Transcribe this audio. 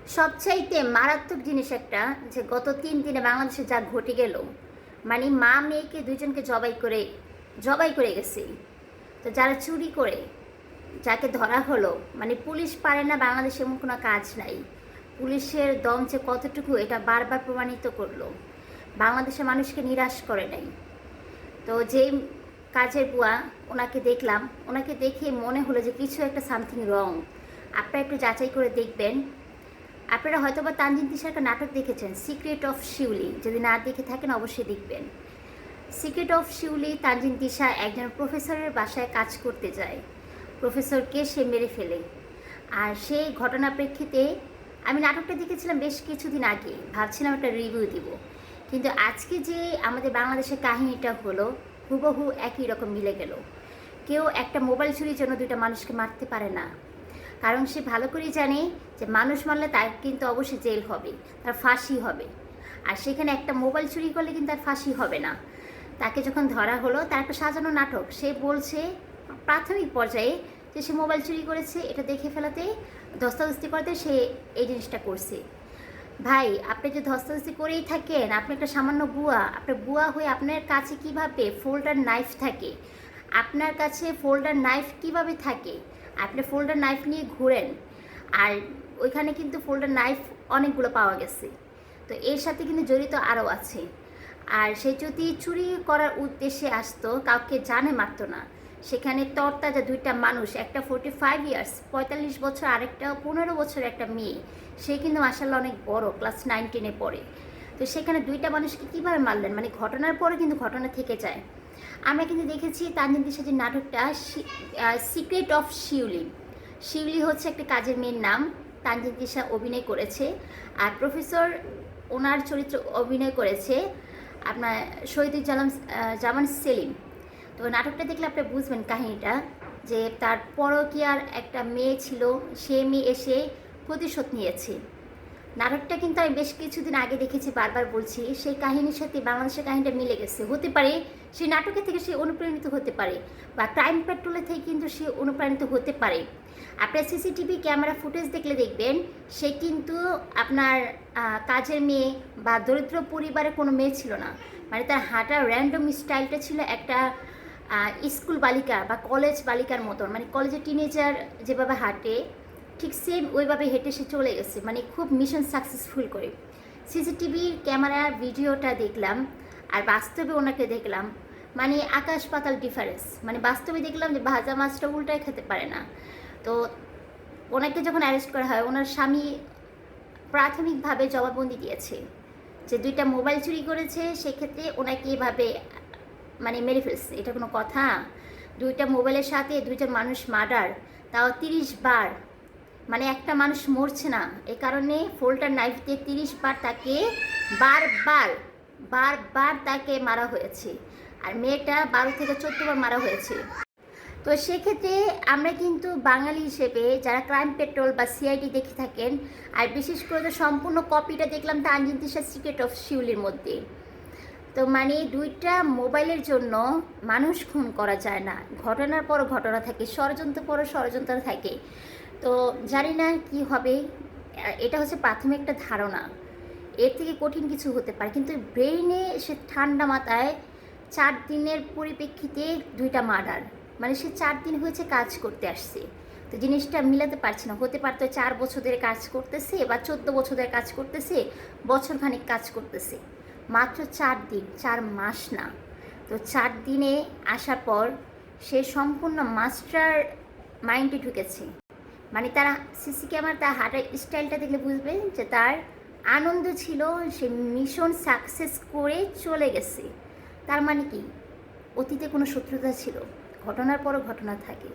সবচাইতে মারাত্মক জিনিস একটা, যে গত 3 দিনে বাংলাদেশে যা ঘটে গেল, মানে মা মেয়েকে দুইজনকে জবাই করে গেছে। তো যারা চুরি করে, যাকে ধরা হলো, মানে পুলিশ পারে না বাংলাদেশে এমন কোনো কাজ নাই। পুলিশের দম যে কতটুকু এটা বারবার প্রমাণিত করলো। বাংলাদেশের মানুষকে নিরাশ করে নাই। তো যেই কাজের বুয়া, ওনাকে দেখলাম, ওনাকে দেখে মনে হলো যে কিছু একটা সামথিং রং। আপনারা একটু যাচাই করে দেখবেন। আপনারা হয়তো বা তানজিন তিশার একটা নাটক দেখেছেন, সিক্রেট অফ শিউলি। যদি না দেখে থাকেন অবশ্যই দেখবেন। সিক্রেট অফ শিউলি, তানজিন তিশা একজন প্রফেসরের বাসায় কাজ করতে যায়। প্রফেসরকে সে মেরে ফেলে। আর সেই ঘটনা প্রেক্ষিতে আমি নাটকটা দেখেছিলাম বেশ কিছুদিন আগে, ভাবছিলাম একটা রিভিউ দিব। কিন্তু আজকে যে আমাদের বাংলাদেশের কাহিনীটা হলো, হুবহু একই রকম মিলে গেল। কেউ একটা মোবাইল চুরির জন্য দুইটা মানুষকে মারতে পারে না, কারণ সে ভালো করেই জানে যে মানুষ মারলে তার কিন্তু অবশ্যই জেল হবে, তার ফাঁসি হবে। আর সেখানে একটা মোবাইল চুরি করলে কিন্তু তার ফাঁসি হবে না। তাকে যখন ধরা হলো, তার একটা সাজানো নাটক। সে বলছে প্রাথমিক পর্যায়ে যে সে মোবাইল চুরি করেছে, এটা দেখে ফেলাতে, ধস্তাধস্তি করতে সে এই জিনিসটা করছে। ভাই, আপনি যে ধস্তাধস্তি করেই থাকেন, আপনি একটা সামান্য বুয়া। আপনার বুয়া হয়ে আপনার কাছে কিভাবে ফোল্ডার নাইফ থাকে? আপনার কাছে ফোল্ডার নাইফ কিভাবে থাকে? আপনি ফোল্ডার নাইফ নিয়ে ঘুরেন, আর ওইখানে কিন্তু ফোল্ডার নাইফ অনেকগুলো পাওয়া গেছে। তো এর সাথে কিন্তু জড়িত আরও আছে। আর সে যদি চুরি করার উদ্দেশ্যে আসতো, কাউকে জানে মারতো না। সেখানে তরতাজা দুইটা মানুষ, একটা 45 ইয়ার্স 45 বছর, আরেকটা 15 বছর একটা মেয়ে। সে কিন্তু মাসাল্লাহ অনেক বড়, ক্লাস 9-10-এ পড়ে। তো সেখানে দুইটা মানুষকে কীভাবে মারলেন? মানে ঘটনার পরে কিন্তু ঘটনা থেকে যায়। আমরা কিন্তু দেখেছি তানজিন তিশার যে নাটকটা সিক্রেট অফ শিউলি। শিউলি হচ্ছে একটা কাজের মেয়ের নাম। তানজিন তিশা অভিনয় করেছে। আর প্রফেসর, ওনার চরিত্র অভিনয় করেছে আপনার জামান সেলিম। তো নাটকটা দেখলে আপনি বুঝবেন কাহিনীটা, যে তার পরকীয়ার একটা মেয়ে ছিল, সে মেয়ে এসে প্রতিশোধ নিয়েছে। নাটকটা কিন্তু আমি বেশ কিছুদিন আগে দেখেছি, বারবার বলছি। সেই কাহিনীর সাথে বাংলাদেশের কাহিনীটা মিলে গেছে। হতে পারে সেই নাটকের থেকে সে অনুপ্রাণিত হতে পারে, বা ক্রাইম পেট্রোলের থেকে কিন্তু সে অনুপ্রাণিত হতে পারে। আপনার সিসিটিভি ক্যামেরা ফুটেজ দেখলে দেখবেন, সে কিন্তু আপনার কাজের মেয়ে বা দরিদ্র পরিবারের কোনো মেয়ে ছিল না। মানে তার হাঁটার র্যান্ডম স্টাইলটা ছিল একটা স্কুল বালিকা বা কলেজ বালিকার মতন। মানে কলেজের টিনেজার যেভাবে হাঁটে, ঠিক সেম ওইভাবে হেঁটে সে চলে গেছে, মানে খুব মিশন সাকসেসফুল করে। সিসিটিভির ক্যামেরার ভিডিওটা দেখলাম, আর বাস্তবে ওনাকে দেখলাম, মানে আকাশ পাতাল ডিফারেন্স। মানে বাস্তবে দেখলাম যে ভাজা মাছটা উল্টায় খেতে পারে না। তো ওনাকে যখন অ্যারেস্ট করা হয়, ওনার স্বামী প্রাথমিকভাবে জবানবন্দি দিয়েছে যে দুইটা মোবাইল চুরি করেছে, সেক্ষেত্রে ওনাকে এভাবে মানে মেরে ফেলছে। এটা কোনো কথা? দুইটা মোবাইলের সাথে দুইটা মানুষ মার্ডার, তাও 30 বার। মানে একটা মানুষ মরছে না, এ কারণে ফোল্ডার নাইফ দিয়ে 30 বার তাকে বারবার বারবার তাকে মারা হয়েছে। আর মেয়েটা 12 থেকে 14 বার মারা হয়েছে। তো সেক্ষেত্রে আমরা কিন্তু বাঙালি হিসেবে যারা ক্রাইম পেট্রোল বা সিআইডি দেখে থাকেন, আর বিশেষ করে তো সম্পূর্ণ কপিটা দেখলাম তানজিন তিশার সিক্রেট অফ শিউলির মধ্যে। তো মানে দুইটা মোবাইলের জন্য মানুষ খুন করা যায় না। ঘটনার পর ঘটনা থাকে, ষড়যন্ত্র পর ষড়যন্ত্র থাকে। তো জানি না কি হবে। এটা হচ্ছে প্রাথমিক একটা ধারণা, এর থেকে কঠিন কিছু হতে পারে। কিন্তু ব্রেইনে সে ঠান্ডা মাথায় 4 দিনের পরিপ্রেক্ষিতে দুইটা মার্ডার, মানে সে 4 দিন হয়েছে কাজ করতে আসছে। তো জিনিসটা মিলাতে পারছে না। হতে পারতো 4 বছর ধরে কাজ করতেছে, বা 14 বছর ধরে কাজ করতেছে, বছর খানিক কাজ করতেছে। মাত্র 4 দিন, 4 মাস না। তো 4 দিনে আসার পর সে সম্পূর্ণ মাস্টার মাইন্ডে ঢুকেছে। মানে তারা সিসি ক্যামেরা, তার হাঁটার স্টাইলটা দেখলে বুঝবেন যে তার আনন্দ ছিল, সে মিশন সাকসেস করে চলে গেছে। তার মানে কি, অতীতে কোনো শত্রুতা ছিল, ঘটনার পরও ঘটনা থাকে।